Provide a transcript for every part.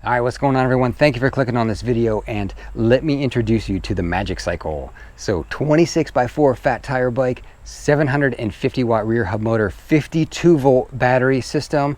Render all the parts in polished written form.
All right, what's going on, everyone? Thank you for clicking on this video, and let me introduce you to the Magicycle. So 26x4 fat tire bike, 750 watt rear hub motor, 52 volt battery system,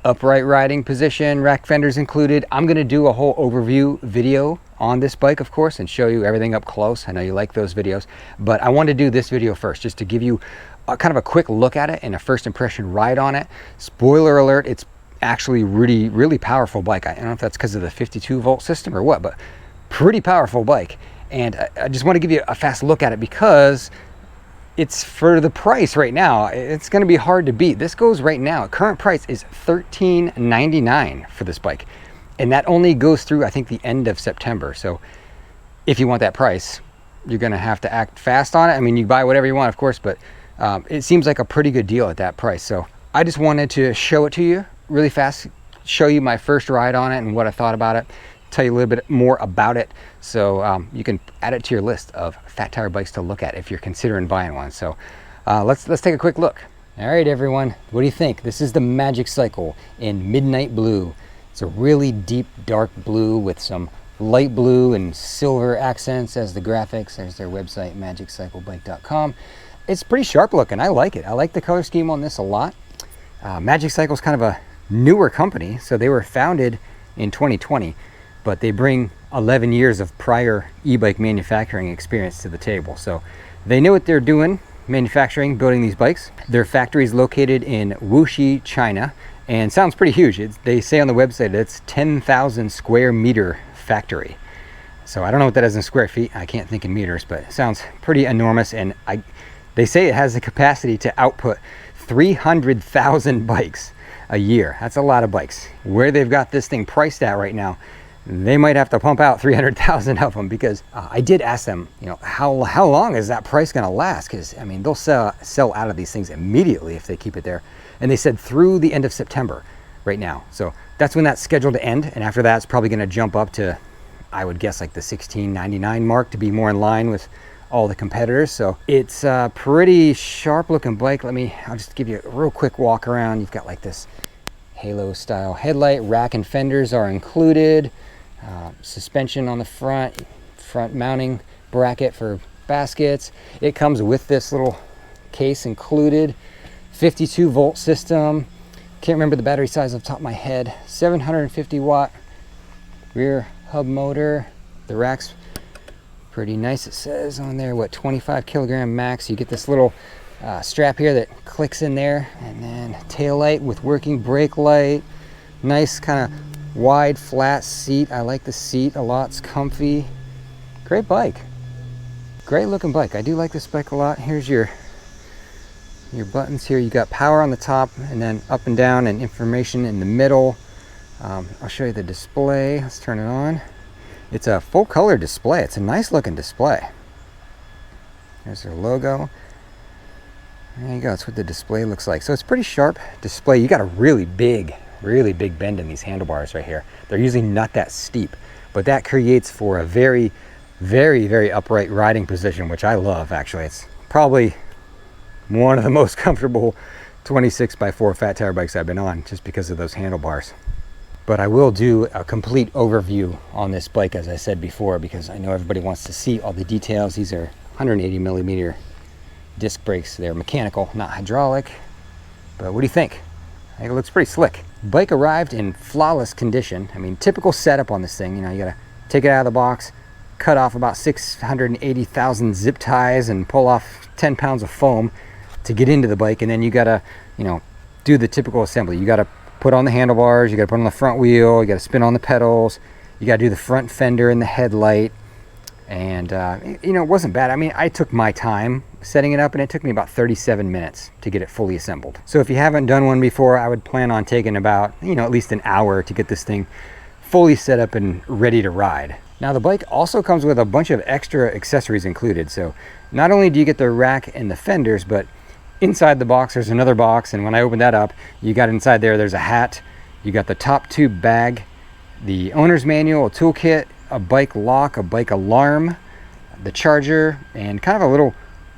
upright riding position, rack fenders included. I'm going to do a whole overview video on this bike, of course, and show you everything up close. I know you like those videos, but I want to do this video first just to give you kind of a quick look at it and a first impression ride on it. Spoiler alert, it's actually really powerful bike. I don't know if that's because of the 52 volt system or what, but pretty powerful bike. And I just want to give you a fast look at it because it's for the price right now. It's going to be hard to beat. This goes right now. Current price is $13.99 for this bike, and that only goes through, I think, the end of September. So if you want that price, you're going to have to act fast on it. I mean, you buy whatever you want, of course, but it seems like a pretty good deal at that price. So I just wanted to show it to you really fast, show you my first ride on it and what I thought about it, tell you a little bit more about it, so you can add it to your list of fat tire bikes to look at if you're considering buying one. So let's take a quick look. All right, everyone, what do you think? This is the Magicycle in midnight blue. It's a really deep dark blue with some light blue and silver accents as the graphics. There's their website, magicyclebike.com. It's pretty sharp looking. I like it. I like the color scheme on this a lot. Magicycle is kind of a newer company, so they were founded in 2020, but they bring 11 years of prior e-bike manufacturing experience to the table. So they know what they're doing, manufacturing, building these bikes. Their factory is located in Wuxi, China, and sounds pretty huge. They say on the website it's 10,000 square meter factory. So I don't know what that is in square feet. I can't think in meters, but it sounds pretty enormous. And they say it has the capacity to output 300,000 bikes a year. That's a lot of bikes. Where they've got this thing priced at right now, they might have to pump out 300,000 of them, because I did ask them, you know, how long is that price going to last? Because I mean, they'll sell out of these things immediately if they keep it there. And they said through the end of September right now. So that's when that's scheduled to end. And after that, it's probably going to jump up to, I would guess, like the $16.99 mark to be more in line with all the competitors. So it's a pretty sharp looking bike. I'll just give you a real quick walk around. You've got like this halo style headlight, rack and fenders are included, suspension on the front mounting bracket for baskets. It comes with this little case included, 52 volt system. Can't remember the battery size off the top of my head. 750 watt rear hub motor. The rack's pretty nice. It says on there, what, 25 kilogram max. You get this little strap here that clicks in there, and then tail light with working brake light. Nice kind of wide flat seat. I like the seat a lot. It's comfy. Great bike. Great looking bike. I do like this bike a lot. Here's your buttons here. You got power on the top, and then up and down, and information in the middle. I'll show you the display. Let's turn it on. It's a full color display. It's a nice looking display. There's their logo. There you go. That's what the display looks like. So it's pretty sharp display. You got a really big bend in these handlebars right here. They're usually not that steep, but that creates for a very upright riding position, which I love. Actually, it's probably one of the most comfortable 26x4 fat tire bikes I've been on, just because of those handlebars. But I will do a complete overview on this bike, as I said before, because I know everybody wants to see all the details. These are 180 millimeter disc brakes. They're mechanical, not hydraulic. But what do you think? I think it looks pretty slick. Bike arrived in flawless condition. I mean, typical setup on this thing. You know, you gotta take it out of the box, cut off about 680,000 zip ties, and pull off 10 pounds of foam to get into the bike. And then you gotta, you know, do the typical assembly. You gotta put on the handlebars, you got to put on the front wheel, you got to spin on the pedals, you got to do the front fender and the headlight. And you know, it wasn't bad. I mean, I took my time setting it up, and it took me about 37 minutes to get it fully assembled. So if you haven't done one before, I would plan on taking about, you know, at least an hour to get this thing fully set up and ready to ride. Now, the bike also comes with a bunch of extra accessories included. So not only do you get the rack and the fenders, but inside the box there's another box, and when I opened that up, you got inside there's a hat, you got the top tube bag, the owner's manual, a toolkit, a bike lock, a bike alarm, the charger, and kind of a little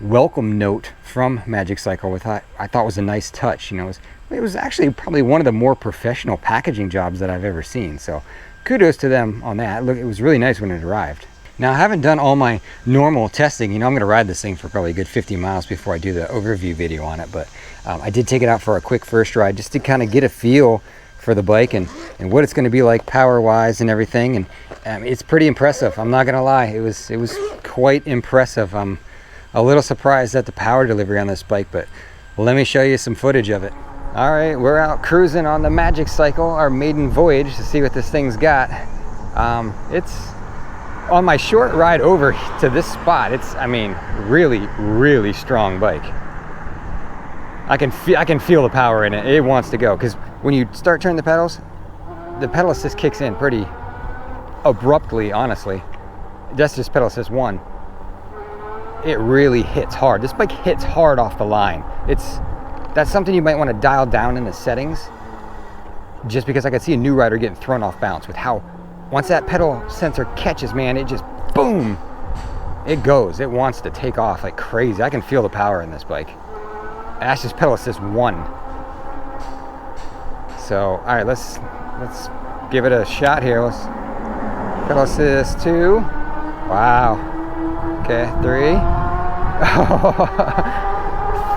welcome note from Magicycle, which I thought was a nice touch. You know, it was actually probably one of the more professional packaging jobs that I've ever seen. So kudos to them on that. Look, it was really nice when it arrived. Now, I haven't done all my normal testing. You know, I'm gonna ride this thing for probably a good 50 miles before I do the overview video on it, but I did take it out for a quick first ride just to kind of get a feel for the bike and what it's going to be like power wise and everything. And it's pretty impressive. I'm not gonna lie, it was quite impressive. I'm a little surprised at the power delivery on this bike, but let me show you some footage of it. All right, we're out cruising on the Magicycle, our maiden voyage, to see what this thing's got. It's on my short ride over to this spot. It's, I mean, really strong bike. I can feel the power in it. It wants to go, because when you start turning the pedal assist kicks in pretty abruptly, honestly. That's just pedal assist 1. It really hits hard. This bike hits hard off the line. That's something you might want to dial down in the settings, just because I could see a new rider getting thrown off balance with how, once that pedal sensor catches, man, it just boom, it goes. It wants to take off like crazy. I can feel the power in this bike. And that's just pedal assist 1. So, all right, let's give it a shot here. Let's pedal assist 2. Wow. Okay, 3.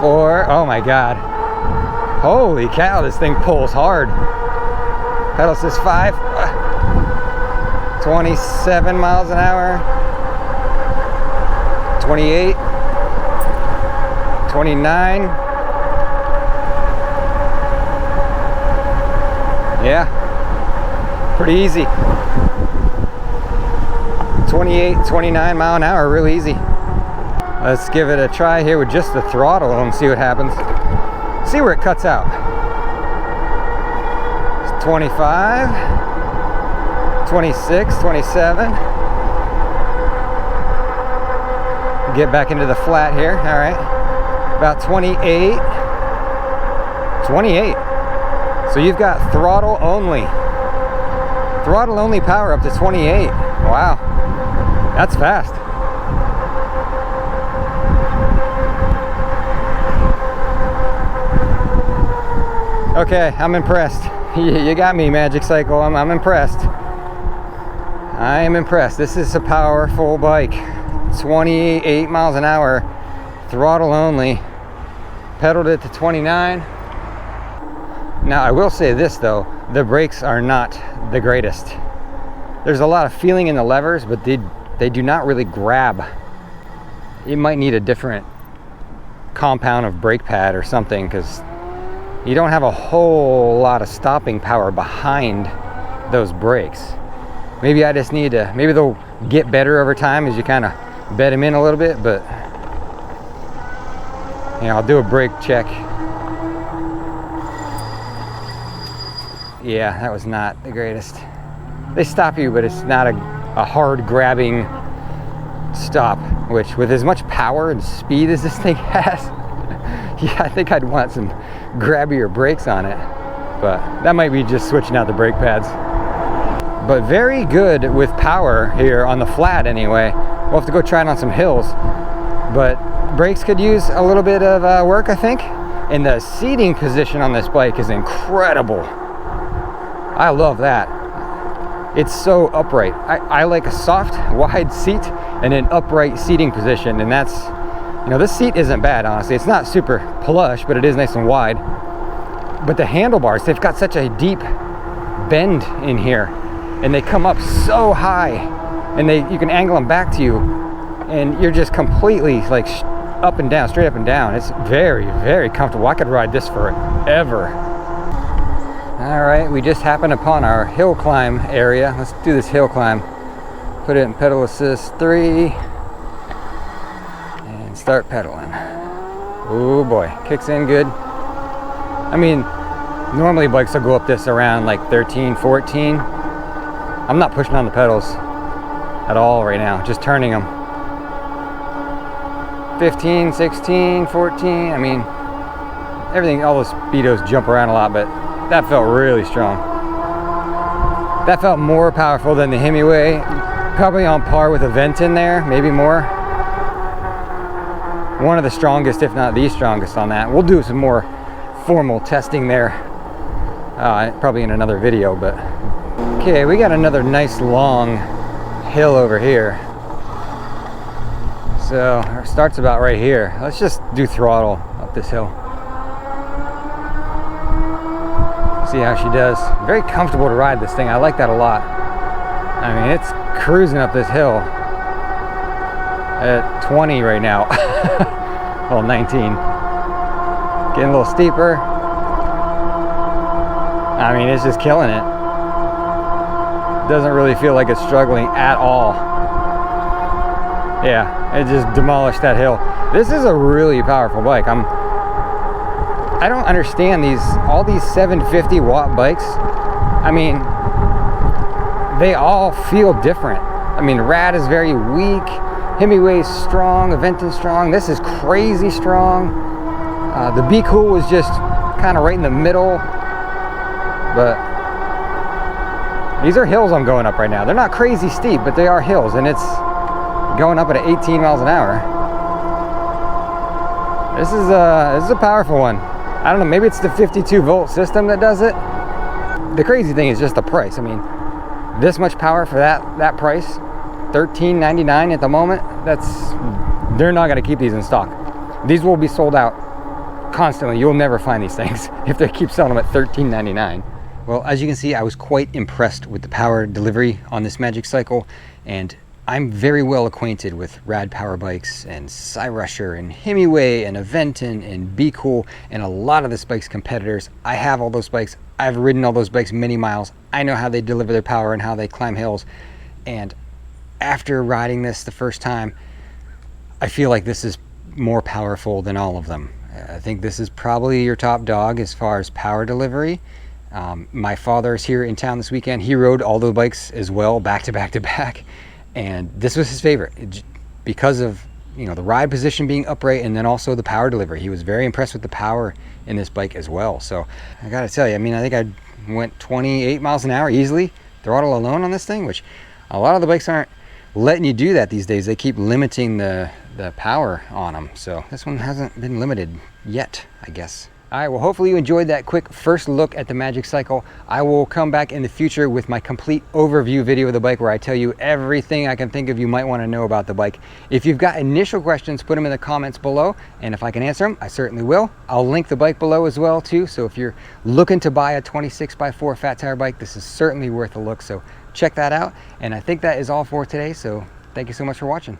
4. Oh my God. Holy cow, this thing pulls hard. Pedal assist 5. 27 miles an hour. 28. 29. Yeah, pretty easy. 28, 29 mile an hour, real easy. Let's give it a try here with just the throttle and see what happens. See where it cuts out. It's 25, 26, 27. Get back into the flat here, all right. About 28, 28. So you've got throttle only power up to 28. Wow, that's fast. Okay, I'm impressed. You got me, Magicycle. I'm impressed. I am impressed. This is a powerful bike. 28 miles an hour, throttle only. Pedaled it to 29. Now, I will say this though, the brakes are not the greatest. There's a lot of feeling in the levers, but they do not really grab. You might need a different compound of brake pad or something, because you don't have a whole lot of stopping power behind those brakes. Maybe I just need to, maybe they'll get better over time as you kind of bed them in a little bit, but you know, I'll do a brake check. Yeah, that was not the greatest. They stop you, but it's not a hard grabbing stop, which with as much power and speed as this thing has, yeah, I think I'd want some grabbier brakes on it, but that might be just switching out the brake pads. But very good with power here on the flat anyway. We'll have to go try it on some hills, but brakes could use a little bit of work, I think. And the seating position on this bike is incredible. I love that. It's so upright. I like a soft, wide seat and an upright seating position, and that's, you know, this seat isn't bad, honestly. It's not super plush, but it is nice and wide. But the handlebars, they've got such a deep bend in here, and they come up so high, and you can angle them back to you, and you're just completely like up and down, straight up and down. It's very, very comfortable. I could ride this forever. All right, we just happened upon our hill climb area. Let's do this hill climb. Put it in pedal assist 3 and start pedaling. Oh boy, kicks in good. I mean, normally bikes will go up this around like 13, 14. I'm not pushing on the pedals at all right now, just turning them. 15, 16, 14, I mean, everything, all those speedos jump around a lot, but that felt really strong. That felt more powerful than the Hemingway, probably on par with a vent in there, maybe more. One of the strongest, if not the strongest on that. We'll do some more formal testing there, probably in another video, but Okay, we got another nice long hill over here. So it starts about right here. Let's just do throttle up this hill. See how she does. Very comfortable to ride this thing. I like that a lot. I mean, it's cruising up this hill at 20 right now. Well, 19. Getting a little steeper. I mean, it's just killing it. Doesn't really feel like it's struggling at all. Yeah, it just demolished that hill. This is a really powerful bike. I don't understand all these 750 watt bikes. I mean, they all feel different. I mean, Rad is very weak, Hemiway's strong, Aventon's strong. This is crazy strong. The Be Cool was just kind of right in the middle, but these are hills I'm going up right now. They're not crazy steep, but they are hills, and it's going up at 18 miles an hour. This is a powerful one. I don't know, maybe it's the 52 volt system that does it. The crazy thing is just the price. I mean, this much power for that price, $13.99 at the moment. They're not going to keep these in stock. These will be sold out constantly. You'll never find these things if they keep selling them at $13.99. Well, as you can see, I was quite impressed with the power delivery on this Magicycle, and I'm very well acquainted with Rad power bikes and Cyrusher and Hemiway and Aventon and Be Cool and a lot of this bike's competitors. I have all those bikes. I've ridden all those bikes many miles. I know how they deliver their power and how they climb hills. And after riding this the first time, I feel like this is more powerful than all of them. I think this is probably your top dog as far as power delivery. My father is here in town this weekend. He rode all the bikes as well, back to back to back. And this was his favorite because of, you know, the ride position being upright and then also the power delivery. He was very impressed with the power in this bike as well. So I gotta tell you, I mean, I think I went 28 miles an hour easily, throttle alone on this thing, which a lot of the bikes aren't letting you do that these days. They keep limiting the power on them. So this one hasn't been limited yet, I guess. All right, well, hopefully you enjoyed that quick first look at the Magicycle. I will come back in the future with my complete overview video of the bike where I tell you everything I can think of you might want to know about the bike. If you've got initial questions, put them in the comments below, and if I can answer them, I certainly will. I'll link the bike below as well too, so if you're looking to buy a 26x4 fat tire bike, this is certainly worth a look, so check that out. And I think that is all for today, so thank you so much for watching.